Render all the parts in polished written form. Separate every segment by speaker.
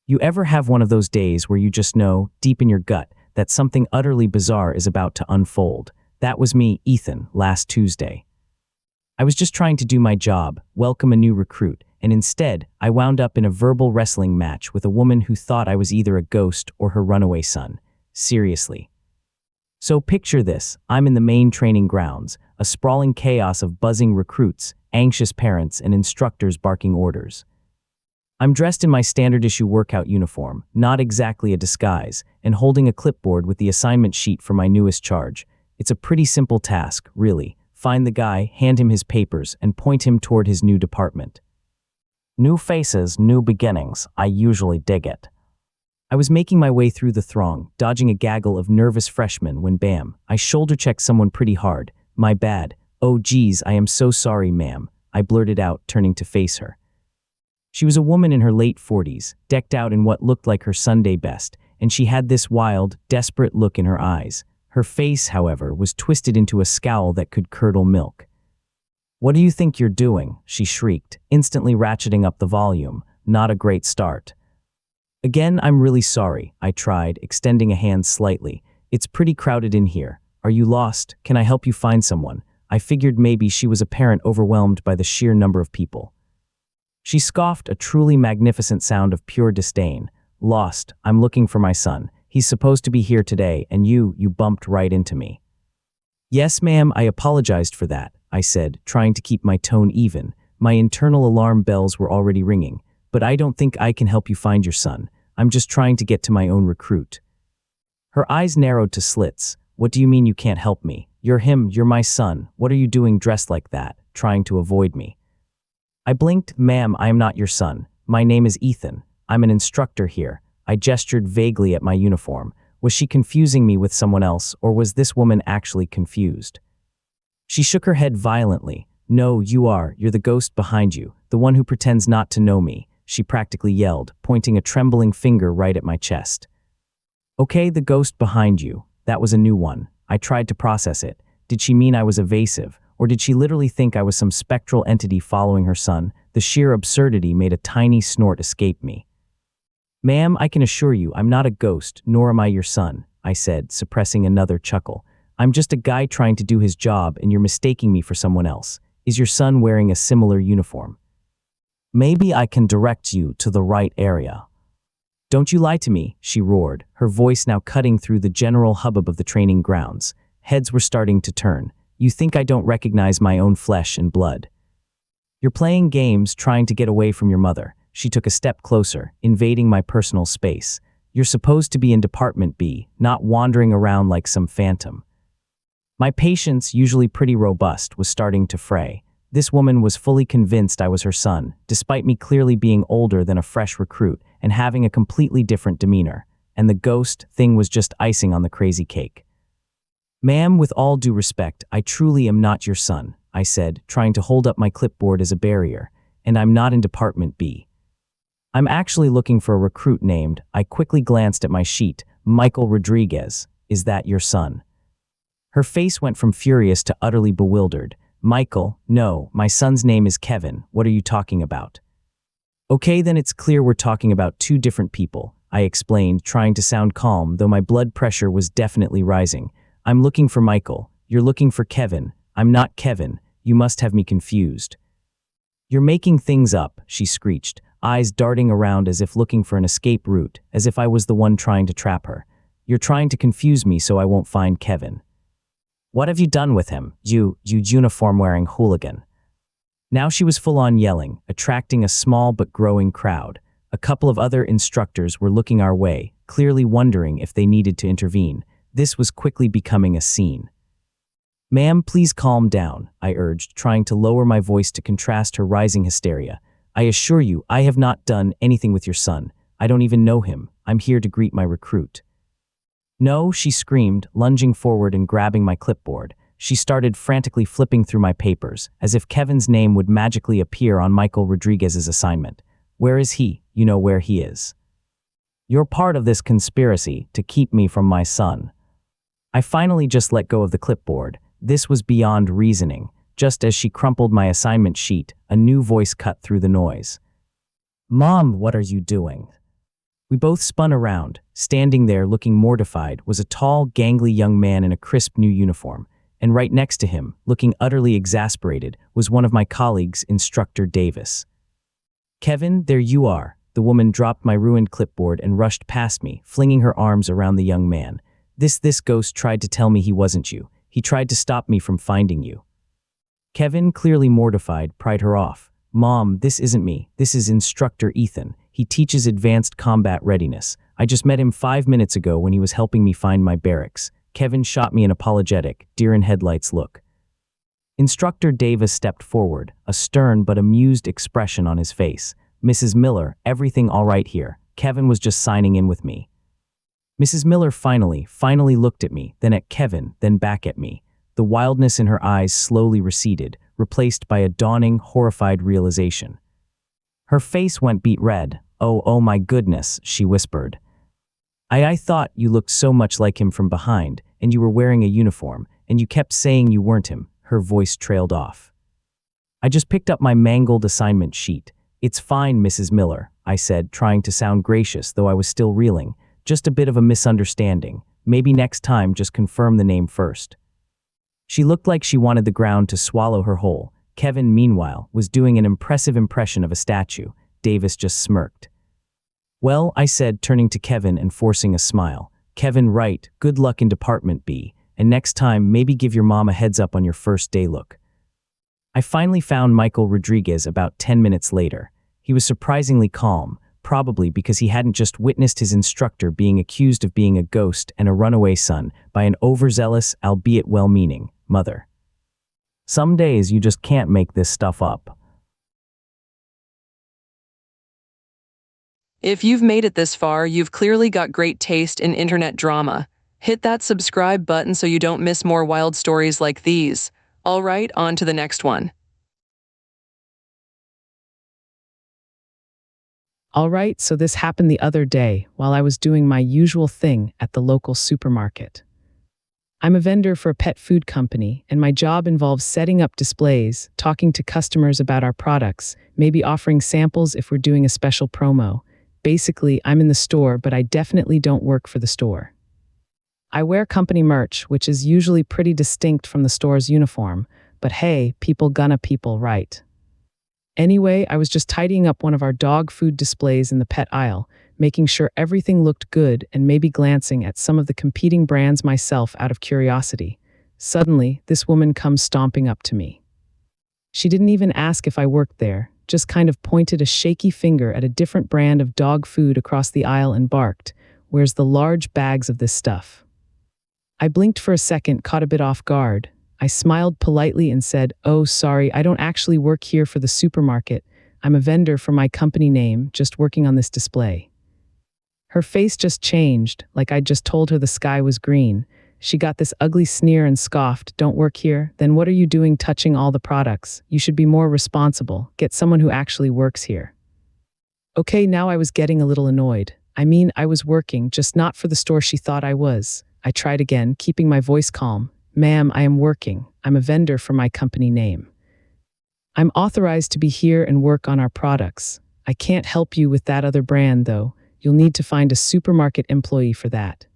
Speaker 1: You ever have one of those days where you just know, deep in your gut, that something utterly bizarre is about to unfold? That was me, Ethan, last Tuesday. I was just trying to do my job, welcome a new recruit, and instead, I wound up in a verbal wrestling match with a woman who thought I was either a ghost or her runaway son. Seriously. So picture this, I'm in the main training grounds, a sprawling chaos of buzzing recruits, anxious parents, and instructors barking orders. I'm dressed in my standard issue workout uniform, not exactly a disguise, and holding a clipboard with the assignment sheet for my newest charge. It's a pretty simple task, really. Find the guy, hand him his papers, and point him toward his new department. New faces, new beginnings. I usually dig it. I was making my way through the throng, dodging a gaggle of nervous freshmen when bam, I shoulder-checked someone pretty hard. My bad. Oh geez, I am so sorry, ma'am, I blurted out, turning to face her. She was a woman in her late 40s, decked out in what looked like her Sunday best, and she had this wild, desperate look in her eyes. Her face, however, was twisted into a scowl that could curdle milk. "What do you think you're doing?" she shrieked, instantly ratcheting up the volume. Not a great start. "Again, I'm really sorry," I tried, extending a hand slightly. "It's pretty crowded in here. Are you lost? Can I help you find someone?" I figured maybe she was a parent overwhelmed by the sheer number of people. She scoffed, a truly magnificent sound of pure disdain. "Lost, I'm looking for my son. He's supposed to be here today, and you bumped right into me." "Yes, ma'am, I apologized for that," I said, trying to keep my tone even. My internal alarm bells were already ringing. "But I don't think I can help you find your son. I'm just trying to get to my own recruit." Her eyes narrowed to slits. "What do you mean you can't help me? You're him, you're my son. What are you doing dressed like that?" trying to avoid me. I blinked. "Ma'am, I am not your son. My name is Ethan. I'm an instructor here." I gestured vaguely at my uniform. Was she confusing me with someone else, or was this woman actually confused? She shook her head violently. "No, you're the ghost behind you, the one who pretends not to know me," she practically yelled, pointing a trembling finger right at my chest. "Okay, the ghost behind you. That was a new one." I tried to process it. Did she mean I was evasive? Or did she literally think I was some spectral entity following her son? The sheer absurdity made a tiny snort escape me. "Ma'am, I can assure you I'm not a ghost, nor am I your son," I said, suppressing another chuckle. "I'm just a guy trying to do his job, and you're mistaking me for someone else. Is your son wearing a similar uniform?" "Maybe I can direct you to the right area." "Don't you lie to me," she roared, her voice now cutting through the general hubbub of the training grounds. Heads were starting to turn. "You think I don't recognize my own flesh and blood? You're playing games, trying to get away from your mother." She took a step closer, invading my personal space. "You're supposed to be in Department B, not wandering around like some phantom." My patience, usually pretty robust, was starting to fray. This woman was fully convinced I was her son, despite me clearly being older than a fresh recruit and having a completely different demeanor. And the ghost thing was just icing on the crazy cake. "Ma'am, with all due respect, I truly am not your son," I said, trying to hold up my clipboard as a barrier. "And I'm not in Department B. I'm actually looking for a recruit named," I quickly glanced at my sheet, "Michael Rodriguez. Is that your son?" Her face went from furious to utterly bewildered. "Michael? No, my son's name is Kevin. What are you talking about?" "Okay, then it's clear we're talking about two different people," I explained, trying to sound calm, though my blood pressure was definitely rising. "I'm looking for Michael. You're looking for Kevin. I'm not Kevin. You must have me confused." "You're making things up," she screeched, eyes darting around as if looking for an escape route, as if I was the one trying to trap her. "You're trying to confuse me so I won't find Kevin. What have you done with him, you uniform-wearing hooligan?" Now she was full-on yelling, attracting a small but growing crowd. A couple of other instructors were looking our way, clearly wondering if they needed to intervene. This was quickly becoming a scene. "Ma'am, please calm down," I urged, trying to lower my voice to contrast her rising hysteria. "I assure you, I have not done anything with your son. I don't even know him. I'm here to greet my recruit." "No," she screamed, lunging forward and grabbing my clipboard. She started frantically flipping through my papers, as if Kevin's name would magically appear on Michael Rodriguez's assignment. "Where is he? You know where he is. You're part of this conspiracy to keep me from my son." I finally just let go of the clipboard. This was beyond reasoning. Just as she crumpled my assignment sheet, a new voice cut through the noise. "Mom, what are you doing?" We both spun around. Standing there, looking mortified, was a tall, gangly young man in a crisp new uniform. And right next to him, looking utterly exasperated, was one of my colleagues, Instructor Davis. "Kevin, there you are." The woman dropped my ruined clipboard and rushed past me, flinging her arms around the young man. This ghost tried to tell me he wasn't you. He tried to stop me from finding you." Kevin, clearly mortified, pried her off. "Mom, this isn't me. This is Instructor Ethan. He teaches advanced combat readiness. I just met him 5 minutes ago when he was helping me find my barracks." Kevin shot me an apologetic, deer-in-headlights look. Instructor Davis stepped forward, a stern but amused expression on his face. "Mrs. Miller, everything all right here? Kevin was just signing in with me." Mrs. Miller finally looked at me, then at Kevin, then back at me. The wildness in her eyes slowly receded, replaced by a dawning, horrified realization. Her face went beet red. Oh my goodness," she whispered. I thought you looked so much like him from behind, and you were wearing a uniform, and you kept saying you weren't him." Her voice trailed off. "I just picked up my mangled assignment sheet." "It's fine, Mrs. Miller," I said, trying to sound gracious, though I was still reeling. "Just a bit of a misunderstanding. Maybe next time just confirm the name first." She looked like she wanted the ground to swallow her whole. Kevin, meanwhile, was doing an impressive impression of a statue. Davis just smirked. "Well," I said, turning to Kevin and forcing a smile. "Kevin, right, good luck in Department B, and next time maybe give your mom a heads up on your first day look." I finally found Michael Rodriguez about 10 minutes later. He was surprisingly calm, probably because he hadn't just witnessed his instructor being accused of being a ghost and a runaway son by an overzealous, albeit well-meaning, mother. Some days you just can't make this stuff up.
Speaker 2: If you've made it this far, you've clearly got great taste in internet drama. Hit that subscribe button so you don't miss more wild stories like these. All right, on to the next one.
Speaker 3: All right, so this happened the other day while I was doing my usual thing at the local supermarket. I'm a vendor for a pet food company, and my job involves setting up displays, talking to customers about our products, maybe offering samples if we're doing a special promo. Basically, I'm in the store, but I definitely don't work for the store. I wear company merch, which is usually pretty distinct from the store's uniform, but hey, people gonna people, right? Anyway, I was just tidying up one of our dog food displays in the pet aisle, making sure everything looked good and maybe glancing at some of the competing brands myself out of curiosity. Suddenly, this woman comes stomping up to me. She didn't even ask if I worked there, just kind of pointed a shaky finger at a different brand of dog food across the aisle and barked, "Where's the large bags of this stuff?" I blinked for a second, caught a bit off guard. I smiled politely and said, "Oh, sorry, I don't actually work here for the supermarket. I'm a vendor for my company name, just working on this display." Her face just changed, like I'd just told her the sky was green. She got this ugly sneer and scoffed, "Don't work here? Then what are you doing touching all the products? You should be more responsible. Get someone who actually works here." Okay, now I was getting a little annoyed. I mean, I was working, just not for the store she thought I was. I tried again, keeping my voice calm. "Ma'am, I am working. I'm a vendor for my company name. I'm authorized to be here and work on our products. I can't help you with that other brand, though. You'll need to find a supermarket employee for that."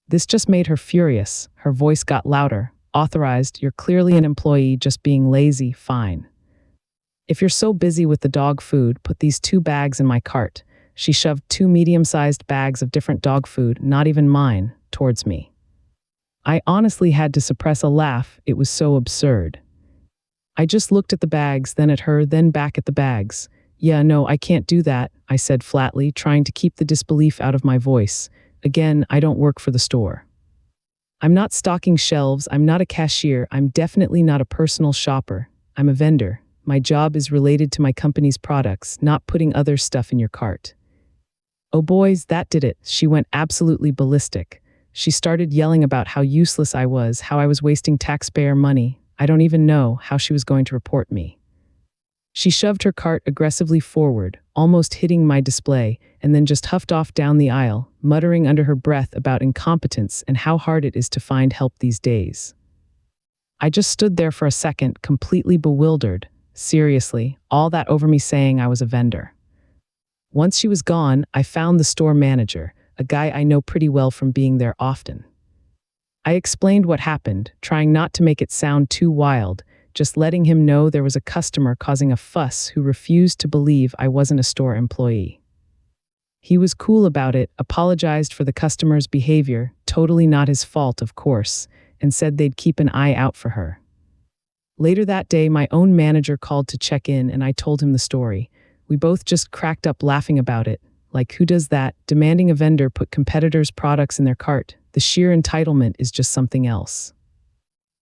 Speaker 3: This just made her furious. Her voice got louder. "Authorized, you're clearly an employee just being lazy, fine. If you're so busy with the dog food, put these 2 bags in my cart." She shoved 2 medium-sized bags of different dog food, not even mine, towards me. I honestly had to suppress a laugh, it was so absurd. I just looked at the bags, then at her, then back at the bags. "Yeah, no, I can't do that," I said flatly, trying to keep the disbelief out of my voice. "Again, I don't work for the store. I'm not stocking shelves, I'm not a cashier, I'm definitely not a personal shopper. I'm a vendor. My job is related to my company's products, not putting other stuff in your cart." Oh boys, that did it. She went absolutely ballistic. She started yelling about how useless I was, how I was wasting taxpayer money. I don't even know how she was going to report me. She shoved her cart aggressively forward, almost hitting my display, and then just huffed off down the aisle, muttering under her breath about incompetence and how hard it is to find help these days. I just stood there for a second, completely bewildered. Seriously, all that over me saying I was a vendor. Once she was gone, I found the store manager, a guy I know pretty well from being there often. I explained what happened, trying not to make it sound too wild, just letting him know there was a customer causing a fuss who refused to believe I wasn't a store employee. He was cool about it, apologized for the customer's behavior, totally not his fault, of course, and said they'd keep an eye out for her. Later that day, my own manager called to check in and I told him the story. We both just cracked up laughing about it. Like, who does that? Demanding a vendor put competitors' products in their cart. The sheer entitlement is just something else.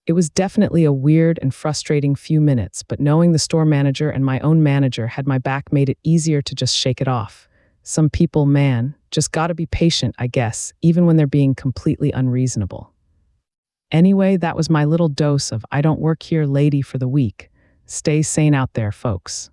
Speaker 3: It was definitely a weird and frustrating few minutes, but knowing the store manager and my own manager had my back made it easier to just shake it off. Some people, man, just gotta be patient, I guess, even when they're being completely unreasonable. Anyway, that was my little dose of I don't work here lady for the week. Stay sane out there, folks.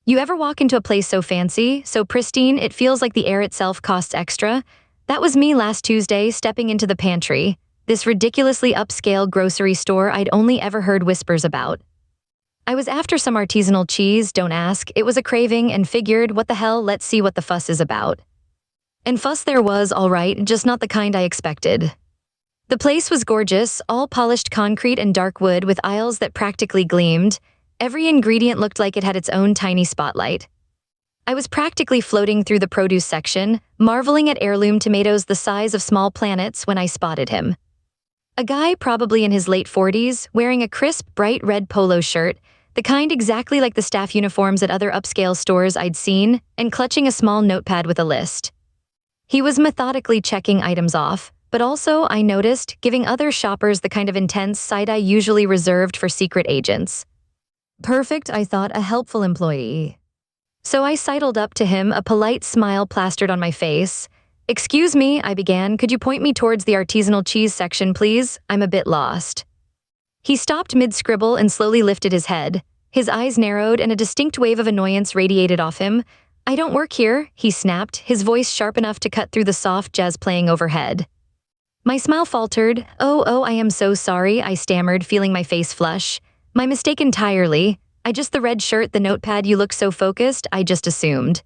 Speaker 4: You ever walk into a place so fancy, so pristine, it feels like the air itself costs extra? That was me last Tuesday stepping into the Pantry, this ridiculously upscale grocery store I'd only ever heard whispers about. I was after some artisanal cheese, don't ask. It was a craving and figured, what the hell, let's see what the fuss is about. And fuss there was, all right, just not the kind I expected. The place was gorgeous, all polished concrete and dark wood with aisles that practically gleamed. Every ingredient looked like it had its own tiny spotlight. I was practically floating through the produce section, marveling at heirloom tomatoes the size of small planets when I spotted him. A guy probably in his late 40s, wearing a crisp, bright red polo shirt, the kind exactly like the staff uniforms at other upscale stores I'd seen, and clutching a small notepad with a list. He was methodically checking items off, but also, I noticed, giving other shoppers the kind of intense side-eye usually reserved for secret agents. Perfect, I thought, a helpful employee. So I sidled up to him, a polite smile plastered on my face. "Excuse me," I began, "could you point me towards the artisanal cheese section, please? I'm a bit lost." He stopped mid-scribble and slowly lifted his head. His eyes narrowed and a distinct wave of annoyance radiated off him. "I don't work here," he snapped, his voice sharp enough to cut through the soft jazz playing overhead. My smile faltered. Oh, I am so sorry," I stammered, feeling my face flush. "My mistake entirely. The red shirt, the notepad, you look so focused, I just assumed."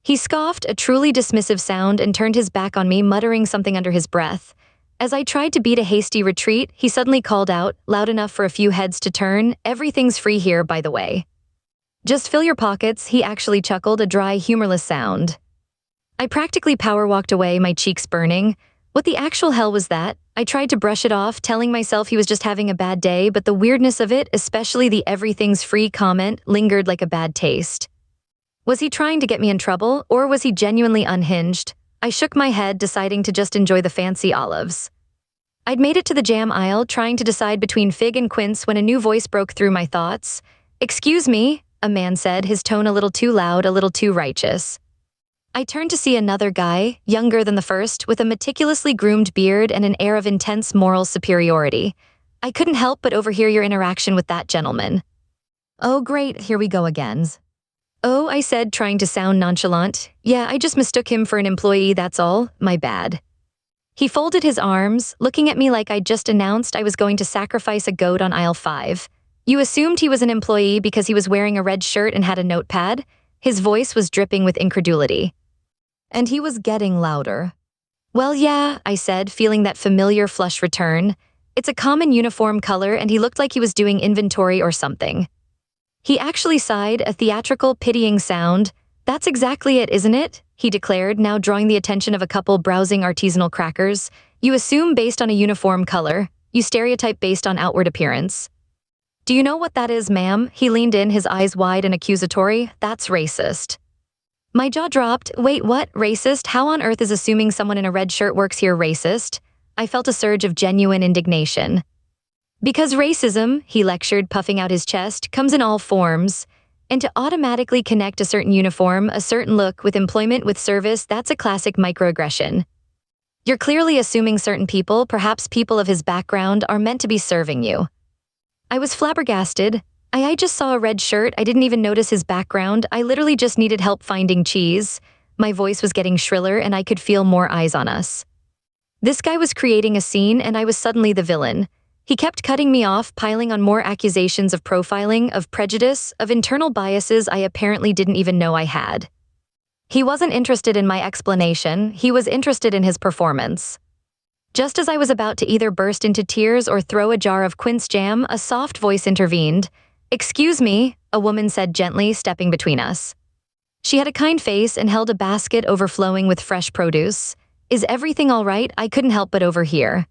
Speaker 4: He scoffed, a truly dismissive sound, and turned his back on me, muttering something under his breath. As I tried to beat a hasty retreat, he suddenly called out, loud enough for a few heads to turn, "Everything's free here, by the way." "Just fill your pockets," he actually chuckled, a dry, humorless sound. I practically power walked away, my cheeks burning. What the actual hell was that? I tried to brush it off, telling myself he was just having a bad day, but the weirdness of it, especially the "everything's free" comment, lingered like a bad taste. Was he trying to get me in trouble, or was he genuinely unhinged? I shook my head, deciding to just enjoy the fancy olives. I'd made it to the jam aisle, trying to decide between fig and quince when a new voice broke through my thoughts. "Excuse me," a man said, his tone a little too loud, a little too righteous. I turned to see another guy, younger than the first, with a meticulously groomed beard and an air of intense moral superiority. "I couldn't help but overhear your interaction with that gentleman." "Oh great, here we go again." "Oh," I said, trying to sound nonchalant. "Yeah, I just mistook him for an employee, that's all. My bad." He folded his arms, looking at me like I'd just announced I was going to sacrifice a goat on aisle 5. "You assumed he was an employee because he was wearing a red shirt and had a notepad?" His voice was dripping with incredulity. And he was getting louder. "Well, yeah," I said, feeling that familiar flush return. "It's a common uniform color and he looked like he was doing inventory or something." He actually sighed, a theatrical, pitying sound. "That's exactly it, isn't it?" he declared, now drawing the attention of a couple browsing artisanal crackers. "You assume based on a uniform color. You stereotype based on outward appearance." "Do you know what that is, ma'am?" He leaned in, his eyes wide and accusatory. "That's racist." My jaw dropped. Wait, what? Racist? How on earth is assuming someone in a red shirt works here racist? I felt a surge of genuine indignation. "Because racism," he lectured, puffing out his chest, "comes in all forms. And to automatically connect a certain uniform, a certain look, with employment, with service, that's a classic microaggression. You're clearly assuming certain people, perhaps people of his background, are meant to be serving you." I was flabbergasted. I just saw a red shirt. I didn't even notice his background. I literally just needed help finding cheese. My voice was getting shriller and I could feel more eyes on us. This guy was creating a scene and I was suddenly the villain. He kept cutting me off, piling on more accusations of profiling, of prejudice, of internal biases I apparently didn't even know I had. He wasn't interested in my explanation, he was interested in his performance. Just as I was about to either burst into tears or throw a jar of quince jam, a soft voice intervened. "Excuse me," a woman said gently, stepping between us. She had a kind face and held a basket overflowing with fresh produce. "Is everything all right? I couldn't help but overhear."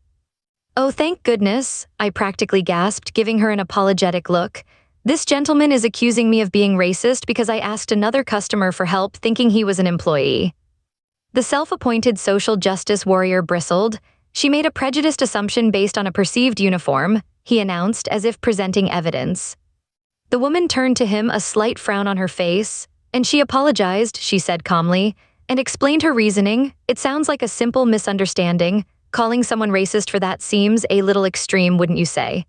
Speaker 4: "Oh, thank goodness," I practically gasped, giving her an apologetic look. "This gentleman is accusing me of being racist because I asked another customer for help thinking he was an employee." The self-appointed social justice warrior bristled. "She made a prejudiced assumption based on a perceived uniform," he announced, as if presenting evidence. The woman turned to him, a slight frown on her face. "And she apologized," she said calmly, and explained her reasoning. "It sounds like a simple misunderstanding. Calling someone racist for that seems a little extreme, wouldn't you say?"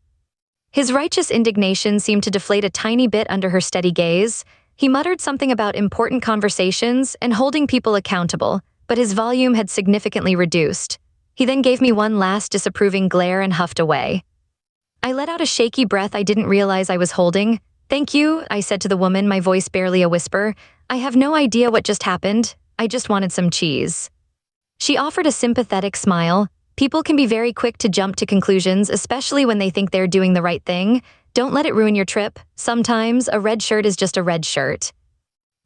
Speaker 4: His righteous indignation seemed to deflate a tiny bit under her steady gaze. He muttered something about important conversations and holding people accountable, but his volume had significantly reduced. He then gave me one last disapproving glare and huffed away. I let out a shaky breath I didn't realize I was holding. "Thank you," I said to the woman, my voice barely a whisper. "I have no idea what just happened. I just wanted some cheese." She offered a sympathetic smile. People can be very quick to jump to conclusions, especially when they think they're doing the right thing. Don't let it ruin your trip. Sometimes a red shirt is just a red shirt.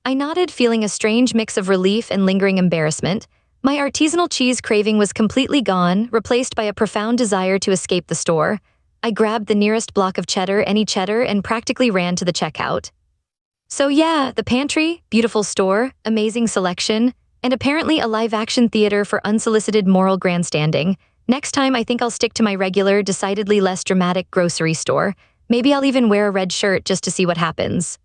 Speaker 4: I nodded, feeling a strange mix of relief and lingering embarrassment. My artisanal cheese craving was completely gone, replaced by a profound desire to escape the store. I grabbed the nearest block of cheddar, any cheddar, and practically ran to the checkout. So yeah, the Pantry, beautiful store, amazing selection, and apparently a live-action theater for unsolicited moral grandstanding. Next time I think I'll stick to my regular, decidedly less dramatic grocery store. Maybe I'll even wear a red shirt just to see what happens.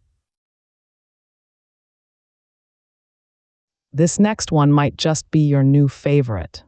Speaker 3: This next one might just be your new favorite.